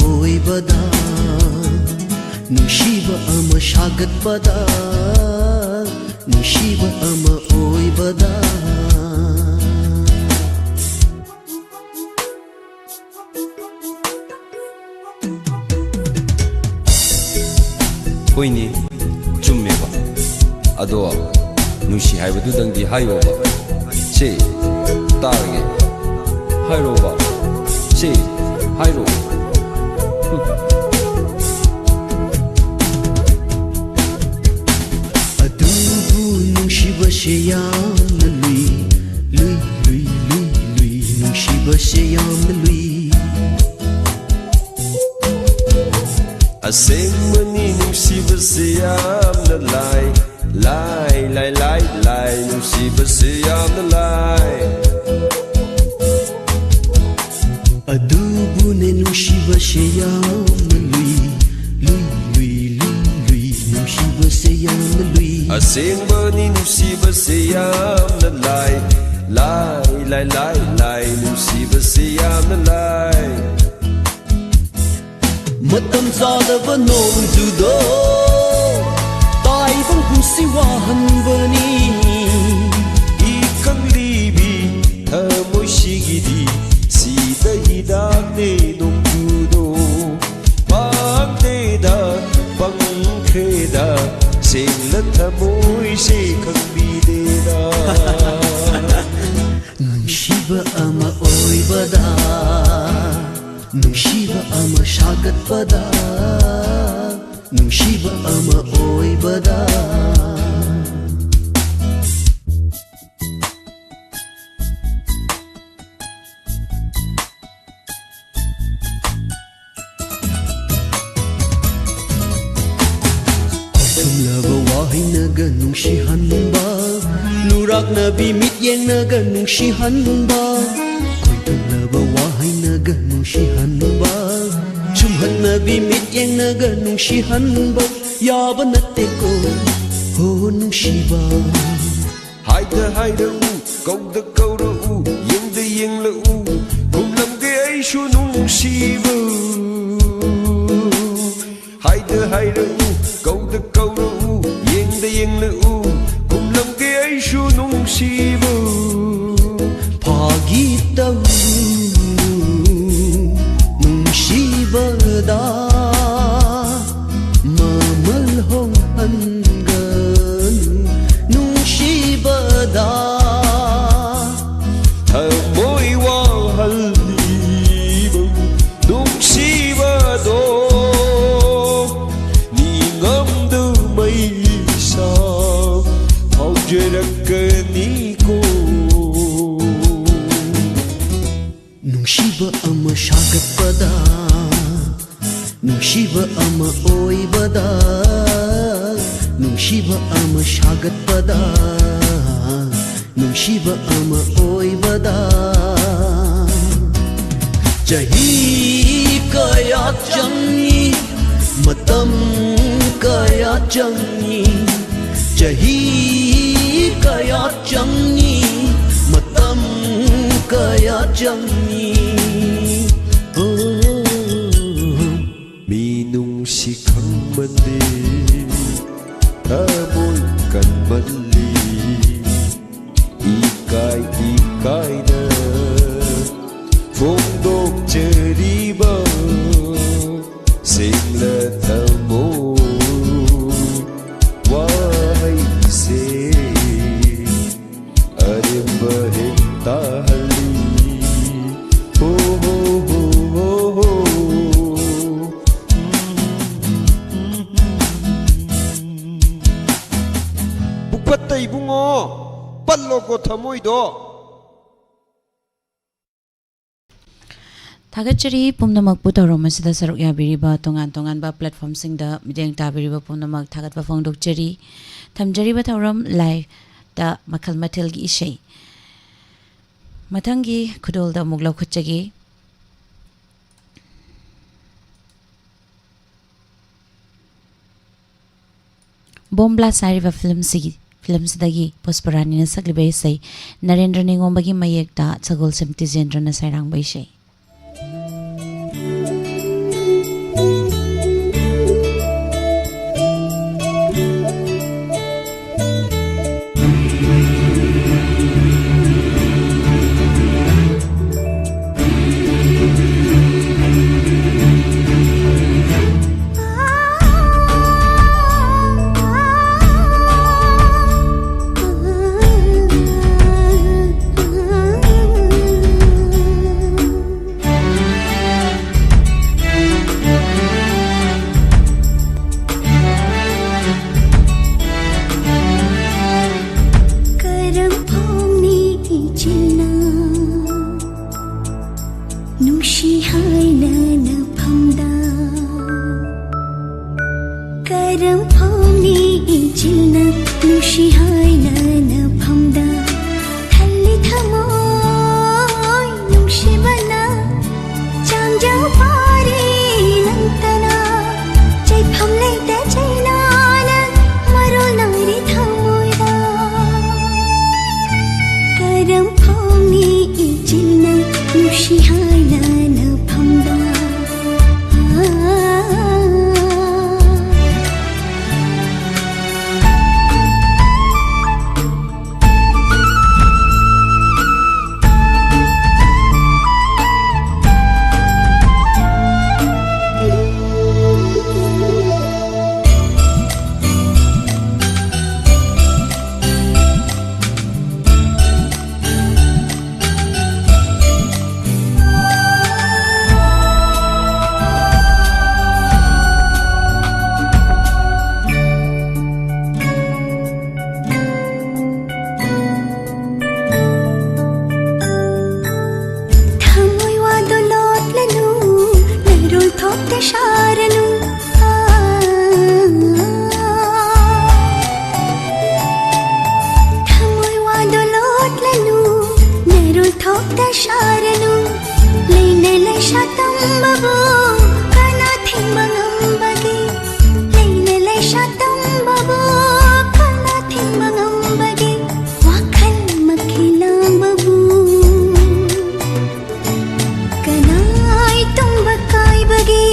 oibada nungsiba ama sagatpada nungsiba ama oibada hoini chummeba ado nungsi haibadu dangdi hayoba che targe hairoba che hairo adubu nungsiba se yamna lui lui lui lui lui nungsiba se yamna lui asengmani nungsiba se yamna lai lai lai lai lai nungsiba se yamna lai adubu ne nungsiba se yamna lui lui lui lui lui nungsiba se yamna lui asengmani nungsiba se yamna lai lai lai lai lai nungsiba se yamna lai matam zadaba nong judo taibang pusi wahanbani ikang libi thamoy sigidi sida hidakne nong judo pagdeda pangkreda sila thamoy se kang bideda nungsiba ama oibada nungsiba ama sagatpada nungsiba ama oibada tumlaba wahay naga nungsihanba lurak na bimit yang naga nungsihanba tumlaba wahay naga nungsihanba chumhan na bimit yang naga nungsihanba yaba natte ko ho nungsiba haida haida kauda kauda yengda yengla kumlam ke ai shu nungsiba haida haida kauda kauda yengda yengla kumlam ke ai shu nungsiba pagita nungsibada mamalhong hanggan nungsibada thamoy wahalibang nungsibado ningam may sa haujerakani ko nungsiba ama sagatpada nungsiba ama oibada nungsiba ama sagatpada nungsiba ama oibada chahi kaya changi matam kaya changi chahi kaya changi matam kaya changi minung si khang mande thamoy kan manli ikai ikai na phongdok cheriba singla thamoy wahay se arimba hekta patay bungo pallo ko thamoy do Thagachari pumnamak putarom asida saruk yabiriba tongan ba platform singda mideng tabiriba pumnamak thagatba phongdokchari thamjariba thauram live da makhal mathel gi isei mathangi khudol da muglaw khutchagi bombla sariba film sidagi Pusparani na sagliba isei Narendra Ningombagi mayekta Sagol Simti Jendra na sairang ba isei ꯅꯨꯡꯁꯤ ꯍꯥꯏꯅ ꯅꯐꯝꯗ ꯊꯜꯂꯤ ꯊꯃꯣꯏ ꯅꯨꯡꯁꯤꯕꯅ ꯆꯥꯡꯖꯥꯎ ꯄꯥꯔꯤ ꯅꯪꯇꯅ ꯆꯩꯐꯝ ꯂꯩꯇ ꯆꯩꯅꯥꯅ ꯃꯔꯣꯜ ꯅꯥꯏꯔꯤ ꯊꯃꯣꯏꯗ ꯀꯔꯝ ꯐꯥꯎꯅꯤ ꯏꯆꯤꯜꯅ ꯅꯨꯡꯁꯤ ꯍꯥꯏꯅ ꯅꯐꯝꯗ Sharanu thamoi wadolot lanu nerul thok ta sharanu leine lai shatam babu kana thimbangam bagi leine lai shatam babu kana thimbangam bagi wakhal makhilang babu kanai tum bakai bagi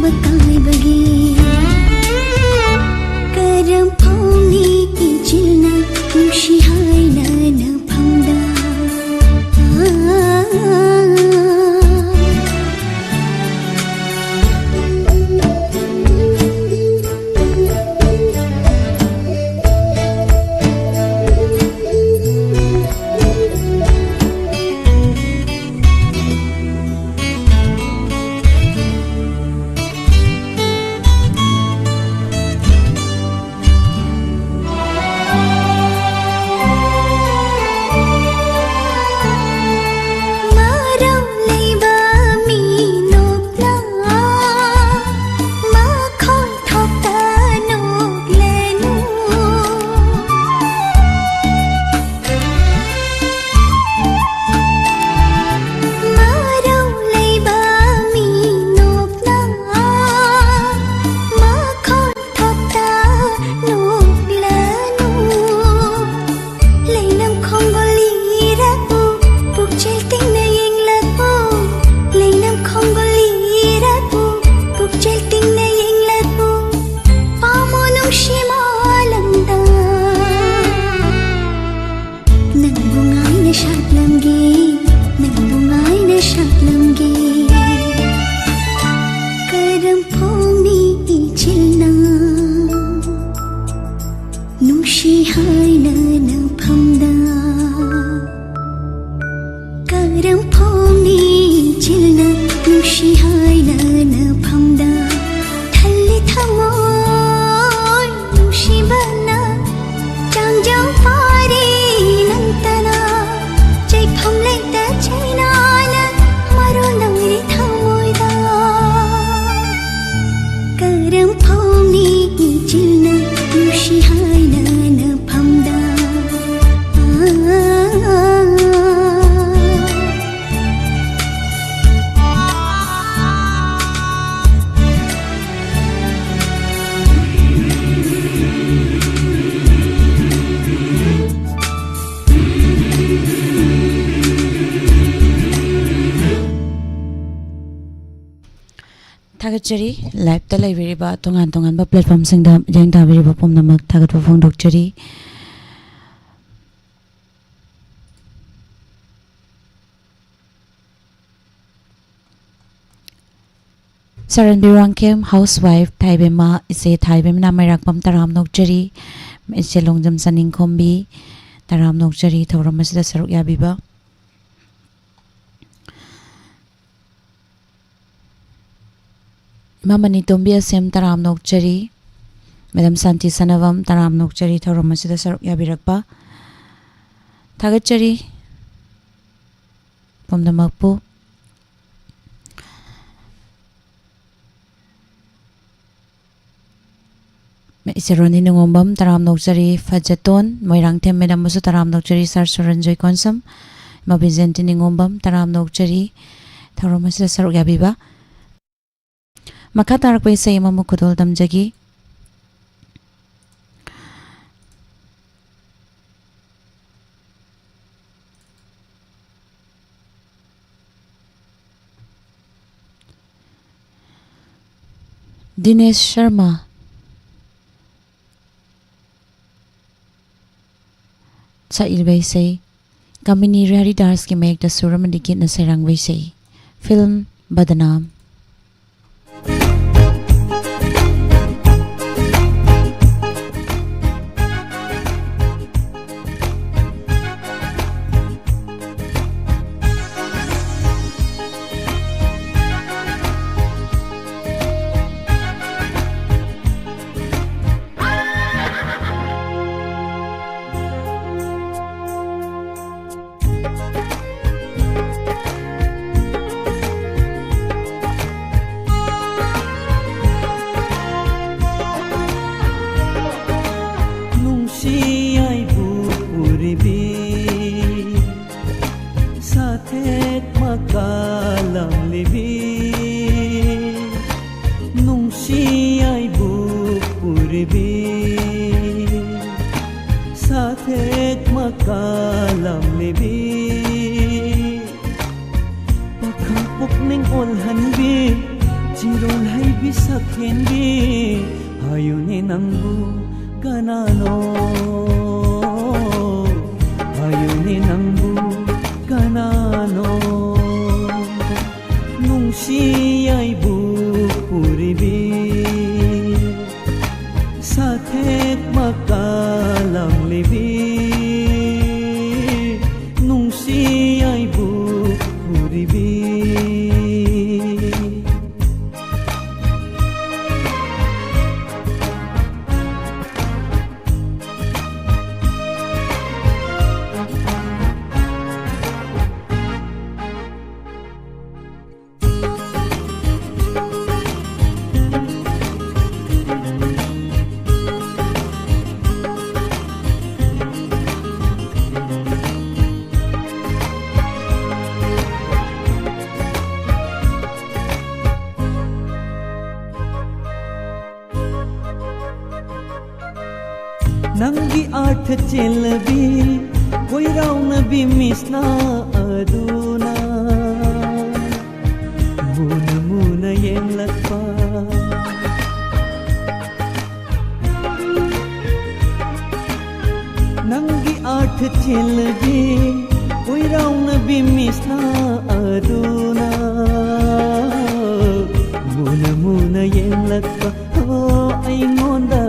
bakai bagi karam pauni ichilna nushi haina na phamda Thagachari live ta laibiriba tongan tongan ba platform singda jeng tabiriba pomnamak thagatwa phongdokchari Saran Birangkem housewife Thaibema ise Thaibem na mairakpam taram nokchari ise longjam saning khombi taram nokchari thoram asida saruk yabiba Mamani Tombia Sem Taram Nokchari Madam Santi Sanavam Taram Nokchari Thoram Asida Saruk Yabirakpa Thagachari Pomdamakpu Iseroni Nungombam Taram Nokjari Fajaton Moirang Them Medam Musu Taram Nokjari Sar Suranjoy Konsam Mabizenti Ningombam Taram Nokjari Tharomasida Saruk Yabiba Maka tarak pa isa ima mukudol damjagi Dinesh Sharma sa ilbay say Kamini Rari Dars ki mayag da suram dikit na serang bay say Film Badnaam Nangi arth chelbi koi rauna bi misna aduna muna muna yen lakpa Nangi arth chelbi koi rauna bi misna aduna muna muna yen lakpa oh ai ngonda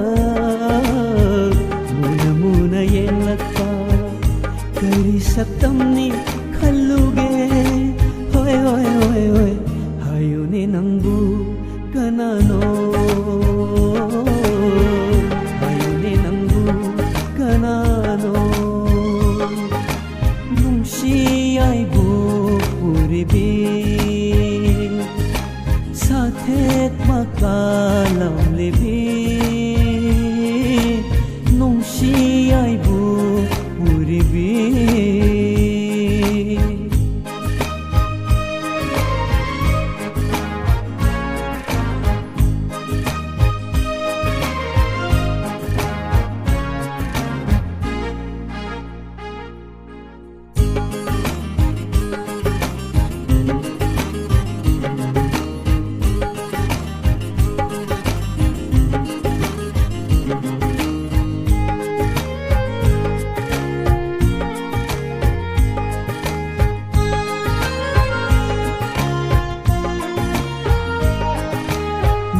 Kari satamni khaluge hoy hoy hoy hoy hayune nambu kanano hayune nambu kanano nungsi ai bu puribi sathet makalam lebi nungsi ai bu puribi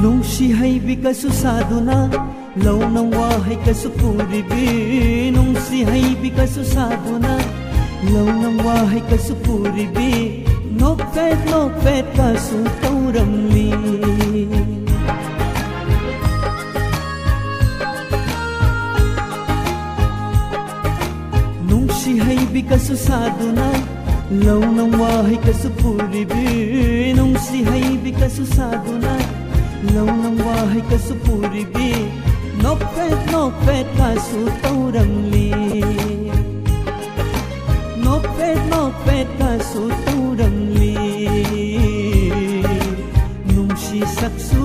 Nungsi hay bikasu saduna law nang wahay kasu puribi Nungsi hay bikasu saduna law nang wahay kasu puribi nok fet kasu tauramli Nungsi hay bikasu saduna law nang wahay kasu puribi Nungsi hay bikasu saduna law nang wahay kasu puribi nopet kasu tauramli nopet kasu tauramli nungsi saksu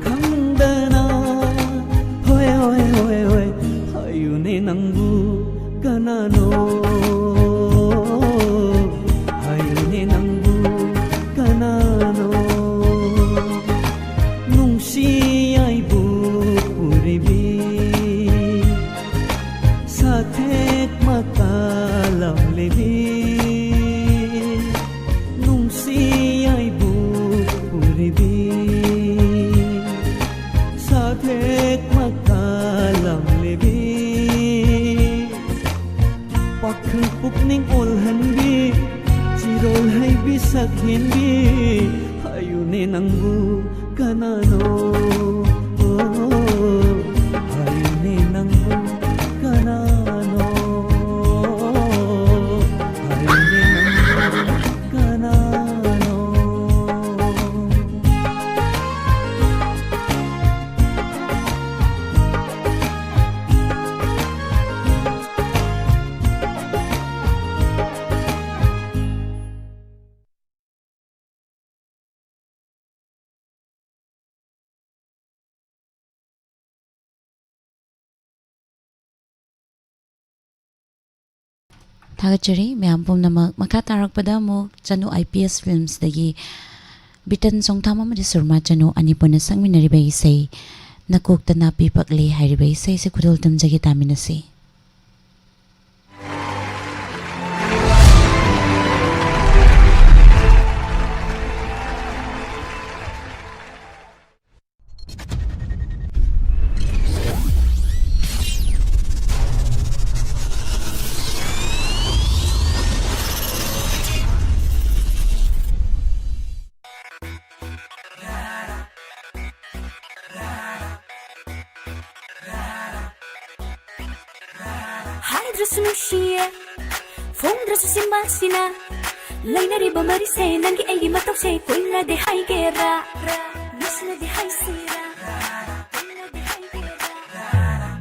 khangdana hoy hoy hoy hoy hayune nangbu kanano hayune nangbu kanano nungsi aibu puribi sathek makalam lebi nungsi aibu puribi sathek makalam lebi pakhang pukning olhan bi chirol hai bi sakhin bi hayune nangbu kanano hayune nangbu kanano hayune nangbu kanano Thagachari mayam pumnamak makha tarakpada mo chanu IPS films dagi bitan songtham amadi surma chanu anipona sangminariba isai nakokta napi pakle hairiba isai se khudol tamjagi taminase. 하이드러스 누시에 퐁드러스 심마시나 라이나리바 마리세 난기 에기 마떡세 꼬일라데 하이게라 미스나데 하이시라 꼬일라데 하이게라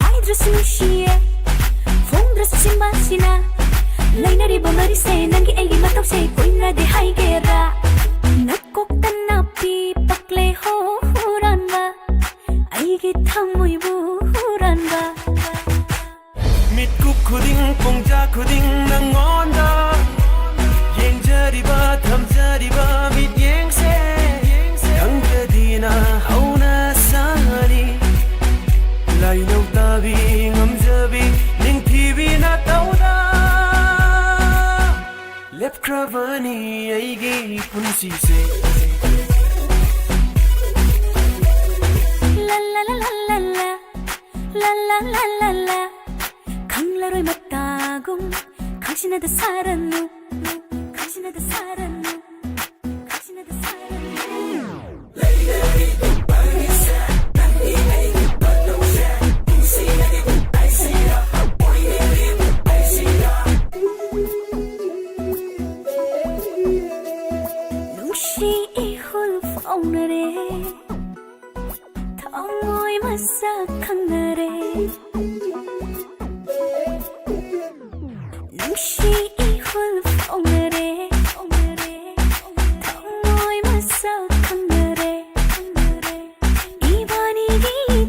하이드러스 누시에 퐁드러스 심마시나 라이나리바 마리세 난기 에기 마떡세 꼬일라데 하이게라 nakokta napi pakle ho huranba aigi thamui bu huranba mitku khuding pongja khuding nangonda yenjariba thamjariba mit yengse yangadina hauna sari lainau tabi ngamjabi ningthibi na tauda lepkravani aigi punsi se la la la la la la la la la la la 강라로이 맞다공 당신에게 살았노 당신에게 살았노 당신에게 살았노 오늘에 텅어이 마삭한 날에 눈시 이훌 오늘에 텅어이 마삭한 날에 이번이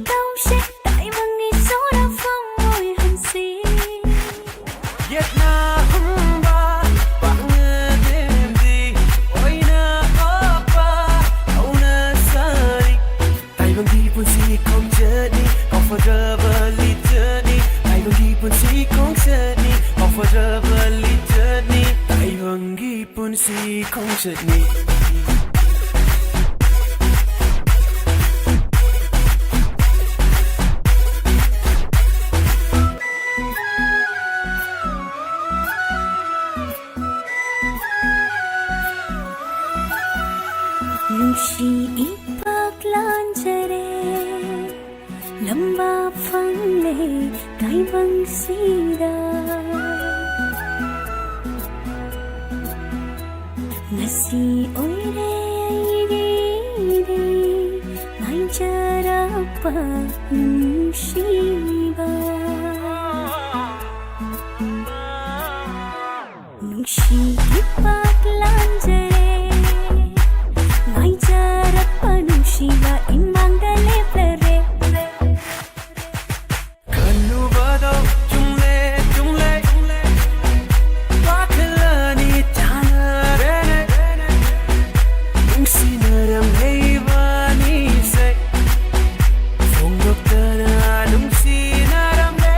동시 다이방이 소라 펑어이 한시 Yetna humba pangademdi oina apa auna sari taibang di pun si kong jadi comfortably journey taibang di pun si kong jadi comfortably journey taibang di pun si kong jadi 눈시 이박란자래 럼바 팡레 다이방시다 ꯅꯨꯡꯁꯤ ꯑꯣꯏꯔꯦ ꯑꯩꯒꯤꯗꯤ ꯉꯥꯏꯖꯔꯛꯄ ꯅꯨꯡꯁꯤꯕ ꯅꯨꯡꯁꯤꯒꯤ ꯄꯥꯛꯂꯥꯟꯖꯔꯦ ꯉꯥꯏꯖꯔꯛꯄ ꯅꯨꯡꯁꯤꯕ ꯏꯃꯥꯡꯗ ꯂꯦꯞꯂꯔꯦ ꯈꯜꯂꯨꯕꯗꯣ ꯆꯨꯝꯂꯦ ꯆꯨꯝꯂꯦ ꯋꯥꯈꯜꯂꯅꯤ ꯇꯥꯟꯅꯔꯦꯅꯦ ꯅꯨꯡꯁꯤꯅꯔꯝꯂꯦ 이번이세 ꯐꯣꯡꯗꯣꯛꯇꯅ ꯅꯨꯡꯁꯤꯅꯔꯝꯂꯦ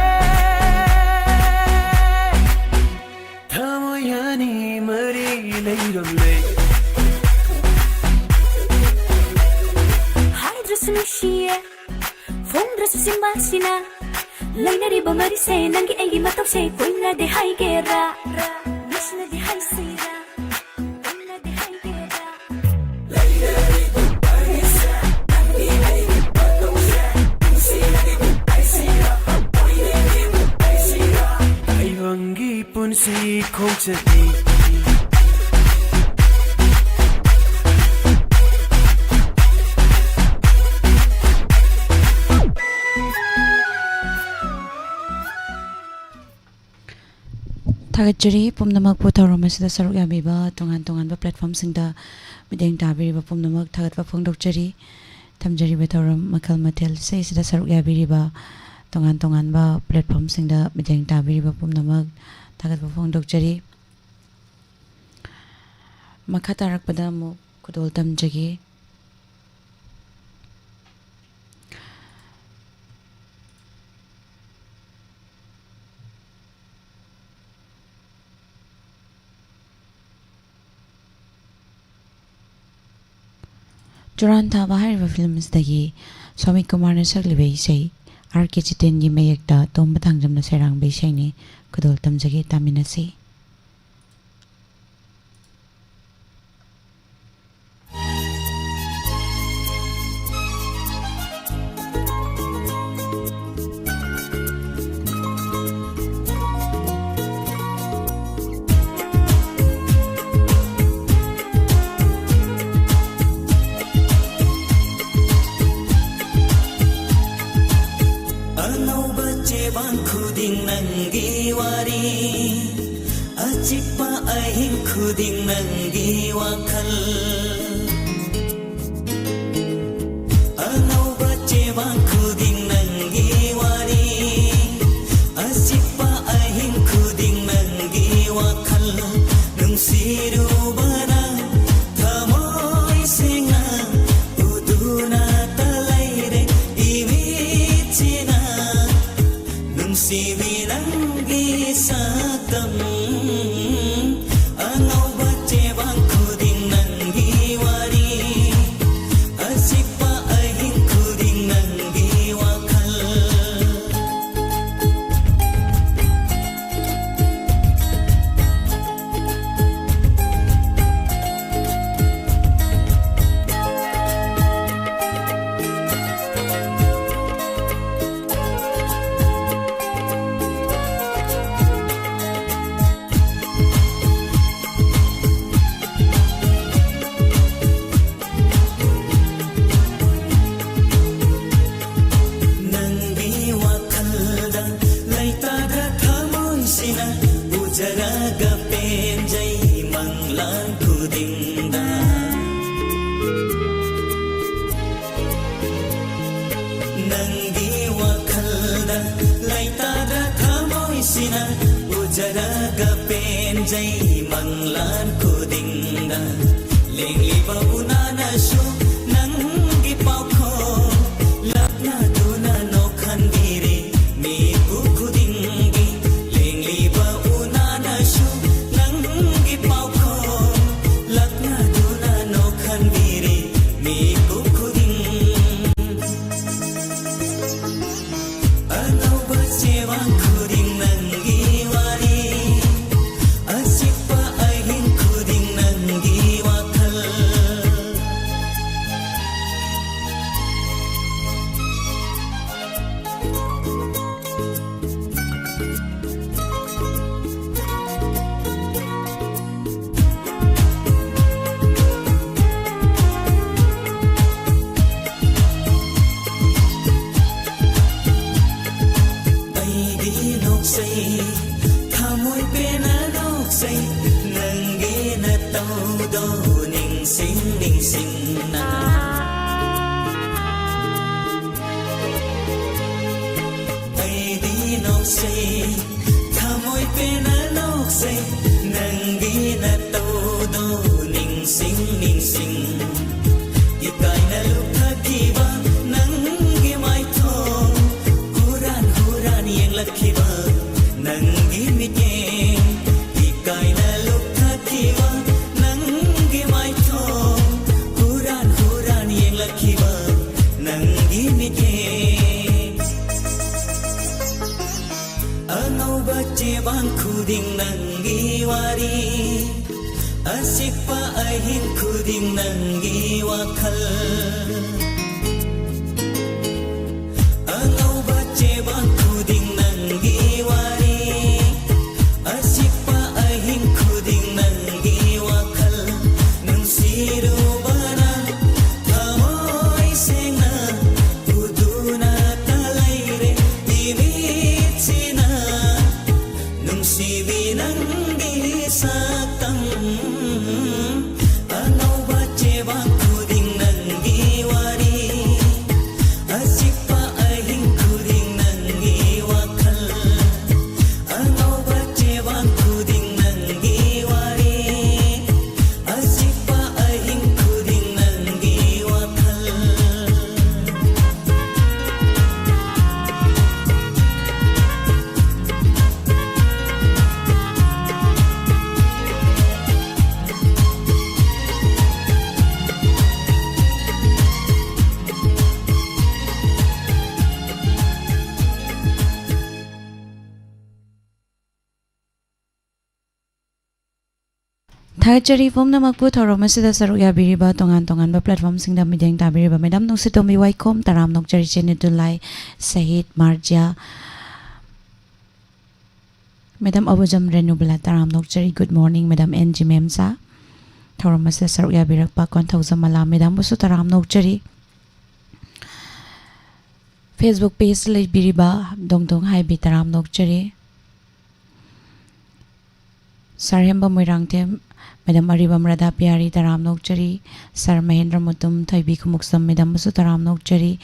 ꯊꯃꯣꯏ ꯑꯅꯤ ꯃꯔꯤ ꯂꯩꯔꯝꯂꯦ 하이드레스 누시에 퐁드레스 심마시나 레이너리버 머리세 난게 애기 맛없이 보이나데 하이게라 미시나데 하이세라 보이나데 하이게라 레이너리버 머리세 난게 애기 맛없이 미시나데 하이세라 보이나데 하이세라 이번 기쁜 시콩차기 Thagachari pumnamak puthauram asida saruk yabiba tongan-tonganba platformsingda mideng tabiriba pumnamak thagatwa phongdokchari thamjariba thauram makhal mathel seisida saruk yabiriba tongan-tonganba platformsingda mideng tabiriba pumnamak thagatwa phongdokchari makha tarakpada mu kudol tamjagi Churan Thaba hariba filmsdagi Swami Kumar na sagliba isai R.K. Chitengi mayekta tomba thangjamna serangba isaini kudol tamjagi taminasi khuding nangi wari achikpa ahing khuding nangi wakhal anauba chewa khuding nangi wari achikpa ahing khuding nangi wakhal nungsiruba thamoi singa uduna talaire imichina nungsiwi nangi sakam anauba chewang khuding nangi wari achikpa ahing khuding nangi wakhal Ujaraga penjai manglan kudingda Nangi wakhalda laitada thamoisina Ujaraga penjai manglan kudingda Lengliba unana shu nangi paukho Lapna duna no khandire me kudingi Lengliba sei thamoi pena nok sei nange na tau do ning sing na ai di nok sei thamoi pena nok sei nange na tau do ning sing ikai na luk thakiba nange mai thong huran yang lakhiba nange miteng ikai na luk thakiba nange mai thong huran yang lakhiba nange miteng angau bace bang khuding nange wari asik pa ahin khuding nange wakhal angau bace bang khuding nange wari asik pa ahin khuding nange wakhal nung siru bana thamoi sena uduna talaire dimit sina nung sibi nange sakam angau bace bang khuding nange wari asik pa ahin khuding nange wakhal angau bace bang khuding nange wari asik pa ahin khuding nange wakhal Thaichari phom namakpu thorom asida saruk yabiriba tongan ba platform singda mideng tabiriba madam nungsitomi waikom taram nokchari chenetulai Sahid Marja Madam Abujam Renubla taram nokchari good morning Madam NG Memsa thorom asida saruk yabirakpa kon thauzamala Madam busu taram nokchari Facebook page lai biriba dongdong hai bi taram nokchari Sarhemba Moirangtem Madam Aribam Radha Pyari taram nokchari Sar Mahendra Mutum Thaibi Khumuksam Madam busu taram nokchari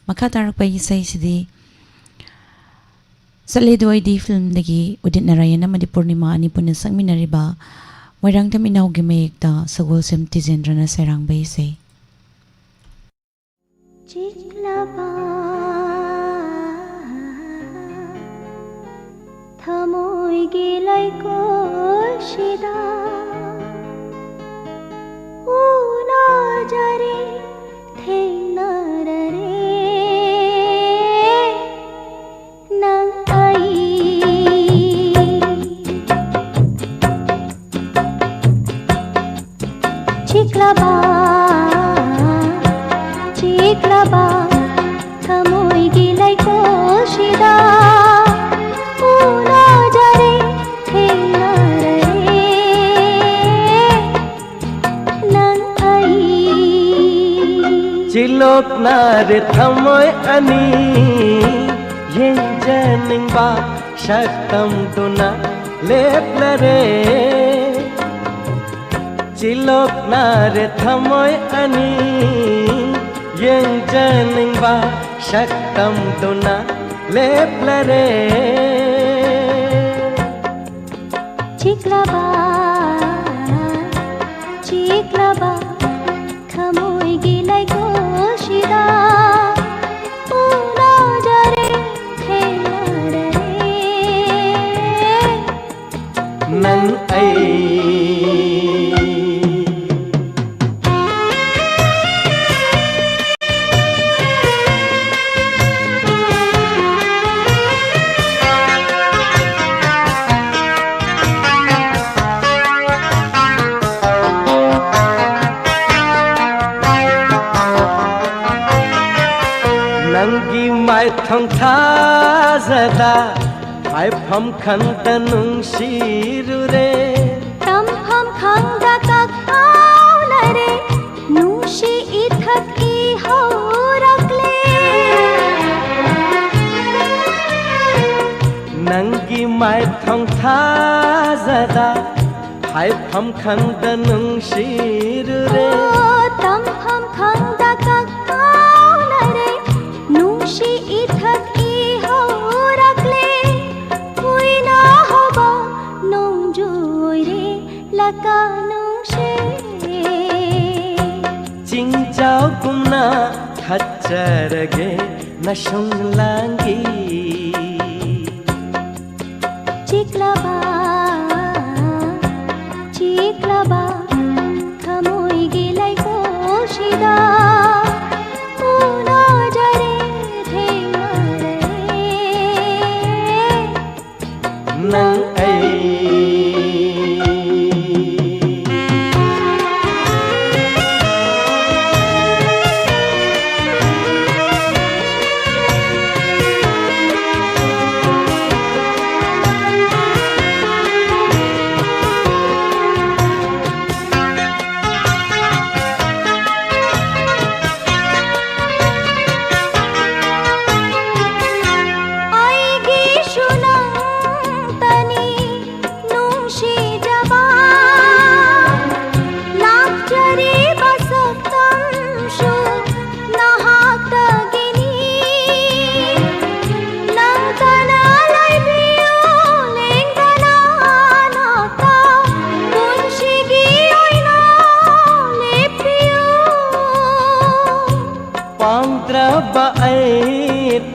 makha tarakpa isai sidi Saledoi di film dagi Udit Narayana Madi Purnima ani punin sangminariba Moirangtem inaugi mayekta Sagol Sem Tizendra na serang baisai चितलाबा थमोई गिलाइको शिदा उना जरे थेंगनर रे नंग आई चिकलाबा थमोई गिलाइको शिदा उना जरे थेंगनर रे नंग आई Cilok nare thamoi ani yen janing ba shaktam tuna leplare Cilok nare thamoi ani yen janing ba shaktam tuna leplare चिकलाबा थमोई गिलाइको शिदा उना जरे थेंगनर रे nang ai Nangi mai thong tha zada ai pham khan ta nung shiru re तमफम खंगा का कावलरे नूशी इथकी हो रखले Nangi माइथं थाजादा हायफाम खांदा नोंसिरुरे तमफाम खांदा काकावनारे नुंसि इथक इहौराक्ले पुइना होबा नंजुइरे लका नंसे चिंचाव कुमना खच्चरगे नशुंगलांगी चिक्लाबा चिक्लाबा खमोय गिलाई कोशिदा उना जरे थेंगरे नंग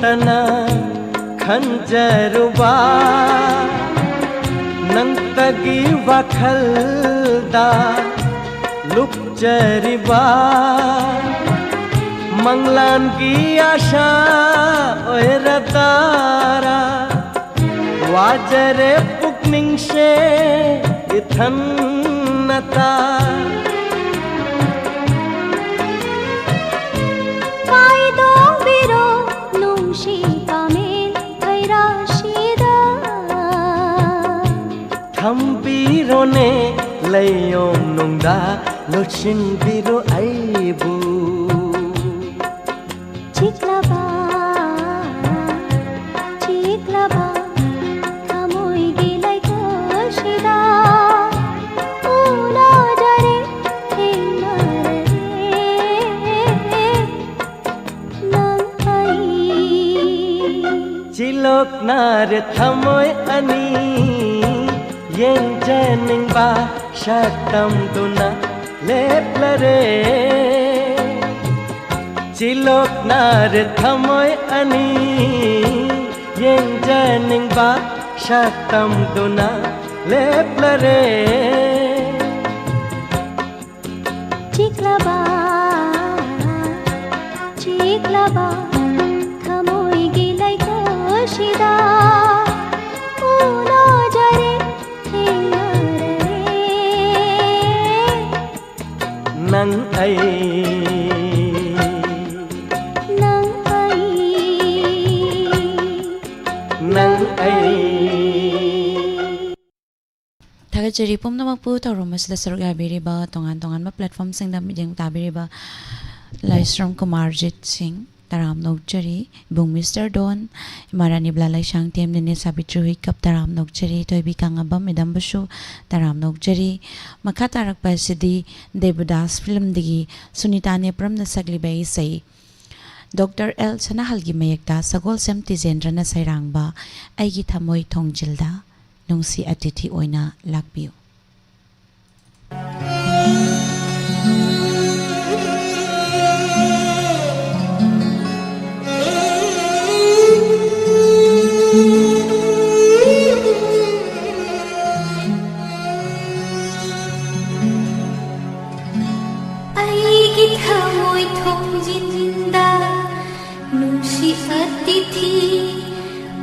तना खंजरुबा नंतगी वखलदा लुपचरिबा मंगलान की आशा ओरतारा वाजरे पुकनिंगशे इथन्नता थम्बिरोने लैयोम नुंगा लोचिनबिरो आइबु चिक्लाबा चिक्लाबा खमोय गिलाई कोशिदा उना जरे थेंगरे नंग चिलोक नारे थमोय अनि Yen jening ba shatam duna leplare Chilok nar thamoy ani Yen jening ba shatam duna leplare Chiklaba Chiklaba Khamoy gilai koshida Uno jare nang ai nang ai nang ai Thagachari pumnamakpu taurumasida saruk yabiriba tongan ma platform singda midang tabiriba Laisram Kumarjit Singh Taram Nokchari Bung Mr. Don Marani Blalai Shang Tem Nene Sabitri Kap Taram Nokchari Toibi Kangabam Idambashu Taram Nokchari Makatarak Pasidi Debudas Film Digi Sunitane Pram Nasagli Say Dr. L. Sanahalgi Mayekta Sagol Sem Tizendra na Sairangba Aigi Thamoy Thongjilda Nungsi Atiti Oina Lakbiu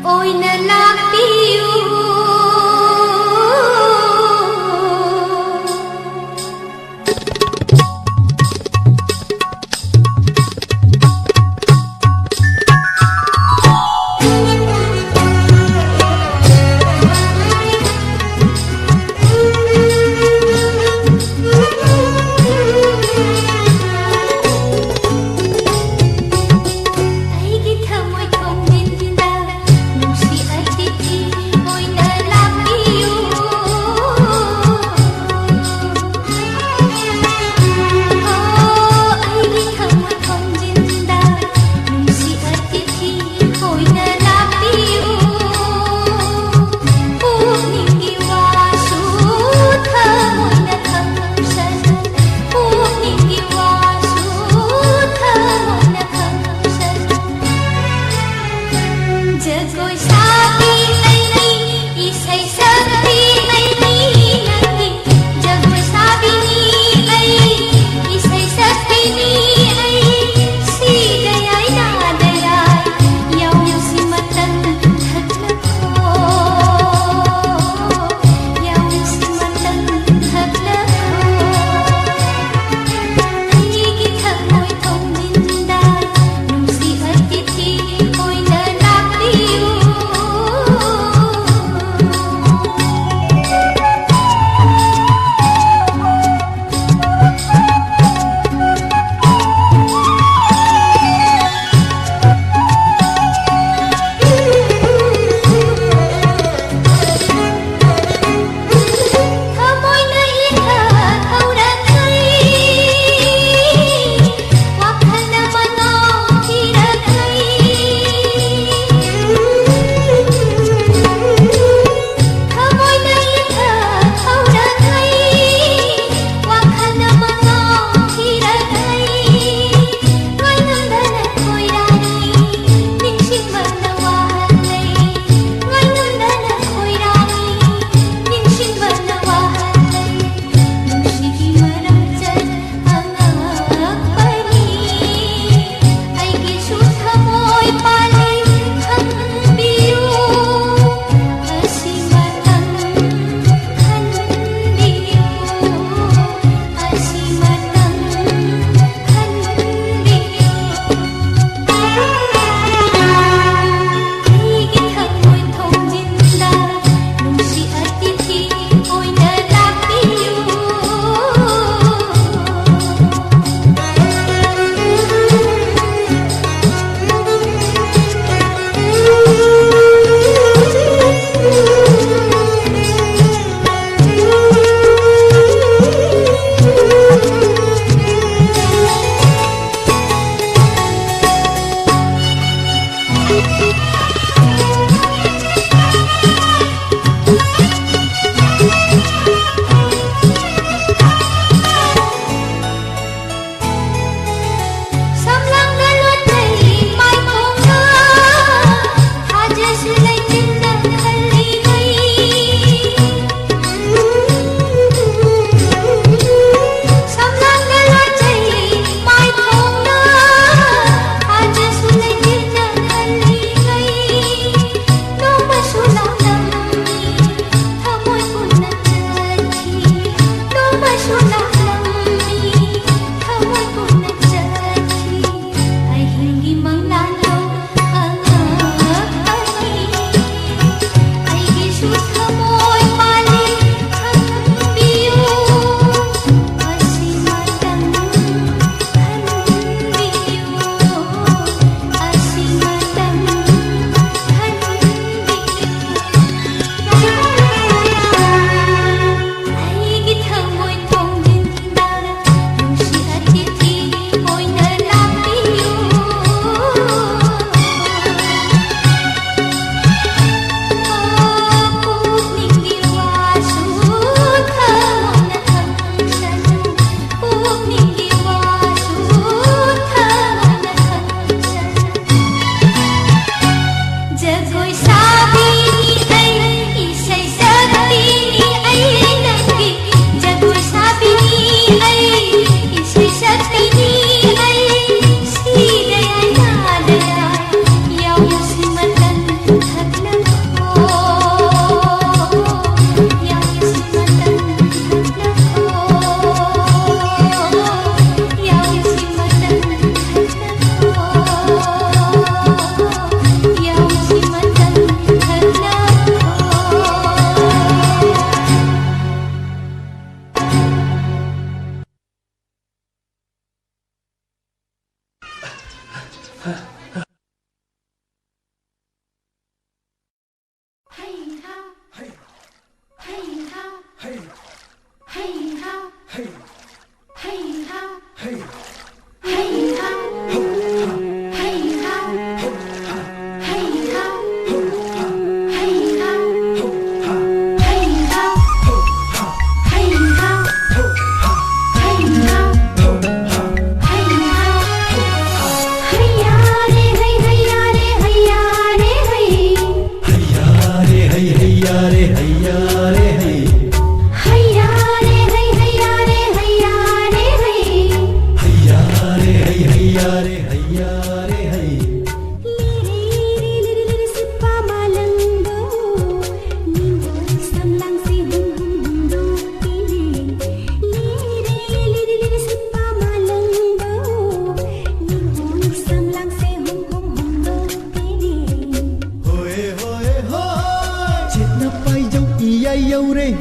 Oina lakbiu Oina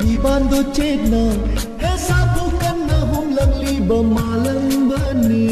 hi bando chetna he sabu kanna hum langli ba malang bani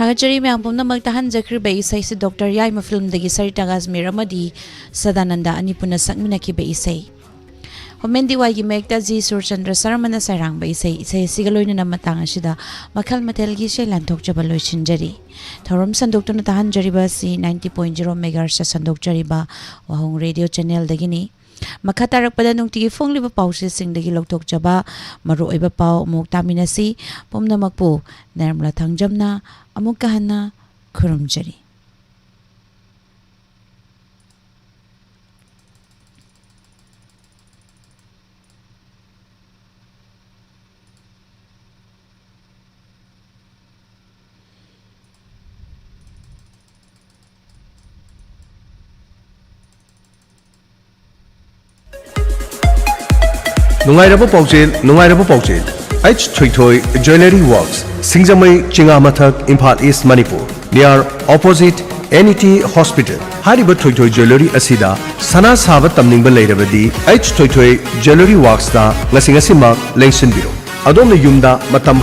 Thagachari me angpom na magtahan jakri ba isay si Dr. Yai ma film dagi Sarita Gazmir amadi Sadananda ani puna sakmina ki ba isay. Homendi wa gi mekta ji Surchandra Saramana sarang ba isay sigaloy na namatanga sida makal matel gi shay lantok jabaloy chinjari. Thorom sandok to na tahan jari ba si 90.0 MHz sa sandok jari ba wahong radio channel dagi ni. Makatarak pada nung tigi fong liba pausi sing dagi logtok jaba maru iba pau umuk tamina si pom na magpo narmla thangjam na amuk kahana kurum jari. नुंगाइरबो पाउचेल H Thoithoi Jewelry Works Singjamai Chingamathak Imphal East Manipur near opposite NET Hospital Hariba Thoithoi Jewelry Asida Sana Saba Tamningba Leirabadi H Thoithoi Jewelry Works da Ngasingasima Lengsin Biro Adom Yumda Matam